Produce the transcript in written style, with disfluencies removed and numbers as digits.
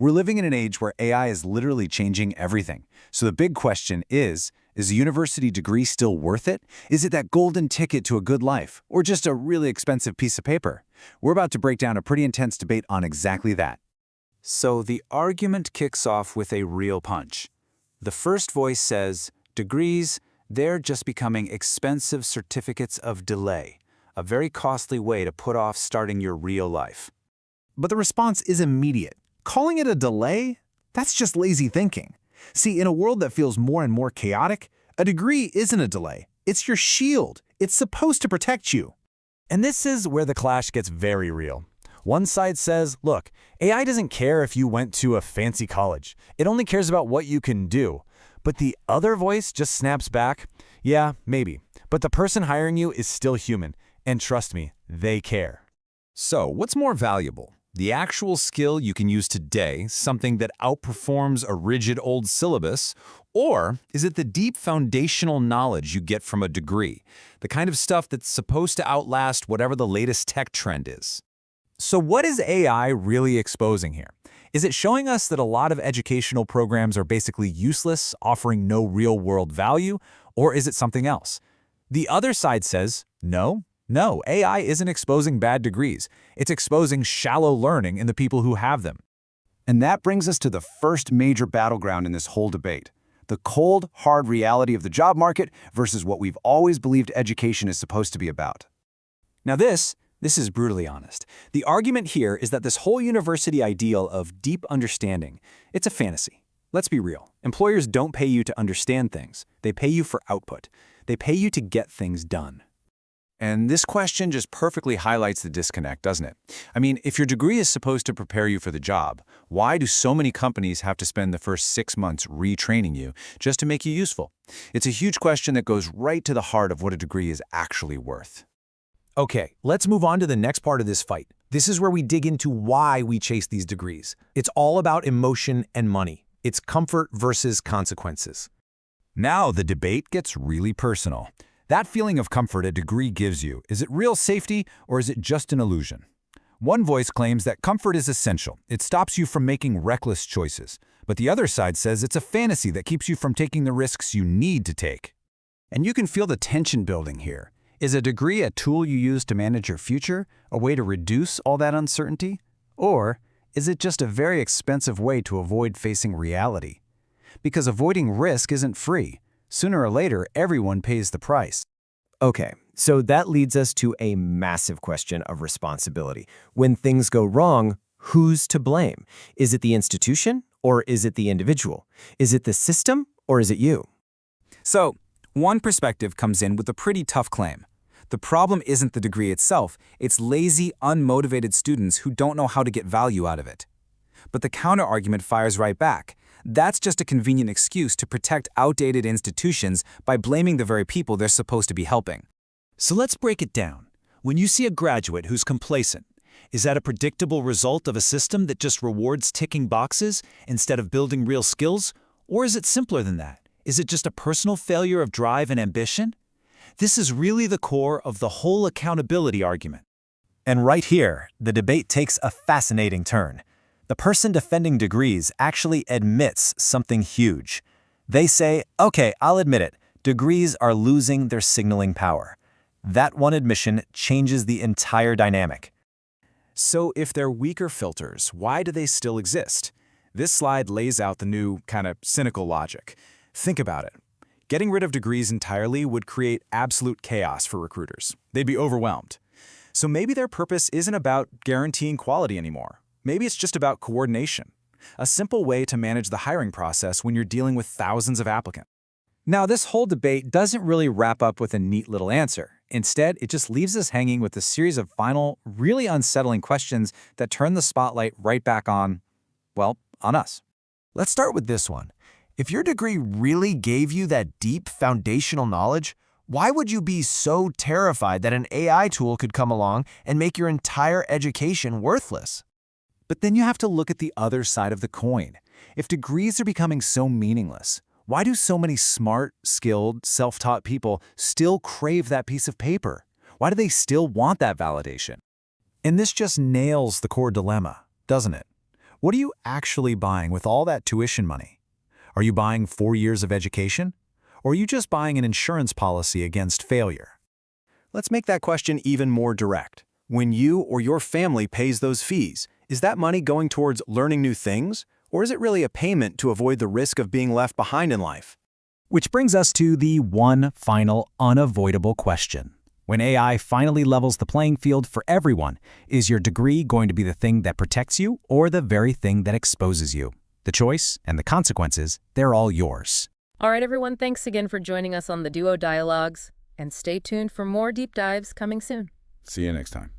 We're living in an age where AI is literally changing everything. So the big question is a university degree still worth it? Is it that golden ticket to a good life, or just a really expensive piece of paper? We're about to break down a pretty intense debate on exactly that. So the argument kicks off with a real punch. The first voice says, degrees, they're just becoming expensive certificates of delay, a very costly way to put off starting your real life. But the response is immediate. Calling it a delay? That's just lazy thinking. See, in a world that feels more and more chaotic, a degree isn't a delay. It's your shield. It's supposed to protect you. And this is where the clash gets very real. One side says, look, AI doesn't care if you went to a fancy college. It only cares about what you can do. But the other voice just snaps back, yeah, maybe. But the person hiring you is still human. And trust me, they care. So, what's more valuable? The actual skill you can use today, something that outperforms a rigid old syllabus, or is it the deep foundational knowledge you get from a degree, the kind of stuff that's supposed to outlast whatever the latest tech trend is? So what is AI really exposing here? Is it showing us that a lot of educational programs are basically useless, offering no real-world value, or is it something else? The other side says, no, AI isn't exposing bad degrees. It's exposing shallow learning in the people who have them. And that brings us to the first major battleground in this whole debate. The cold, hard reality of the job market versus what we've always believed education is supposed to be about. Now this is brutally honest. The argument here is that this whole university ideal of deep understanding, it's a fantasy. Let's be real. Employers don't pay you to understand things. They pay you for output. They pay you to get things done. And this question just perfectly highlights the disconnect, doesn't it? I mean, if your degree is supposed to prepare you for the job, why do so many companies have to spend the first 6 months retraining you just to make you useful? It's a huge question that goes right to the heart of what a degree is actually worth. Okay, let's move on to the next part of this fight. This is where we dig into why we chase these degrees. It's all about emotion and money. It's comfort versus consequences. Now the debate gets really personal. That feeling of comfort a degree gives you, is it real safety or is it just an illusion? One voice claims that comfort is essential. It stops you from making reckless choices. But the other side says it's a fantasy that keeps you from taking the risks you need to take. And you can feel the tension building here. Is a degree a tool you use to manage your future, a way to reduce all that uncertainty? Or is it just a very expensive way to avoid facing reality? Because avoiding risk isn't free. Sooner or later, everyone pays the price. Okay, so that leads us to a massive question of responsibility. When things go wrong, who's to blame? Is it the institution or is it the individual? Is it the system or is it you? So, one perspective comes in with a pretty tough claim. The problem isn't the degree itself, it's lazy, unmotivated students who don't know how to get value out of it. But the counter-argument fires right back. That's just a convenient excuse to protect outdated institutions by blaming the very people they're supposed to be helping. So let's break it down. When you see a graduate who's complacent, is that a predictable result of a system that just rewards ticking boxes instead of building real skills? Or is it simpler than that? Is it just a personal failure of drive and ambition? This is really the core of the whole accountability argument. And right here, the debate takes a fascinating turn. The person defending degrees actually admits something huge. They say, okay, I'll admit it, degrees are losing their signaling power. That one admission changes the entire dynamic. So if they're weaker filters, why do they still exist? This slide lays out the new, kind of cynical logic. Think about it. Getting rid of degrees entirely would create absolute chaos for recruiters. They'd be overwhelmed. So maybe their purpose isn't about guaranteeing quality anymore. Maybe it's just about coordination, a simple way to manage the hiring process when you're dealing with thousands of applicants. Now, this whole debate doesn't really wrap up with a neat little answer. Instead, it just leaves us hanging with a series of final, really unsettling questions that turn the spotlight right back on, well, on us. Let's start with this one. If your degree really gave you that deep foundational knowledge, why would you be so terrified that an AI tool could come along and make your entire education worthless? But then you have to look at the other side of the coin. If degrees are becoming so meaningless, why do so many smart, skilled, self-taught people still crave that piece of paper? Why do they still want that validation? And this just nails the core dilemma, doesn't it? What are you actually buying with all that tuition money? Are you buying 4 years of education? Or are you just buying an insurance policy against failure? Let's make that question even more direct. When you or your family pays those fees, is that money going towards learning new things? Or is it really a payment to avoid the risk of being left behind in life? Which brings us to the one final unavoidable question. When AI finally levels the playing field for everyone, is your degree going to be the thing that protects you or the very thing that exposes you? The choice and the consequences, they're all yours. All right, everyone, thanks again for joining us on the Duo Dialogues, and stay tuned for more deep dives coming soon. See you next time.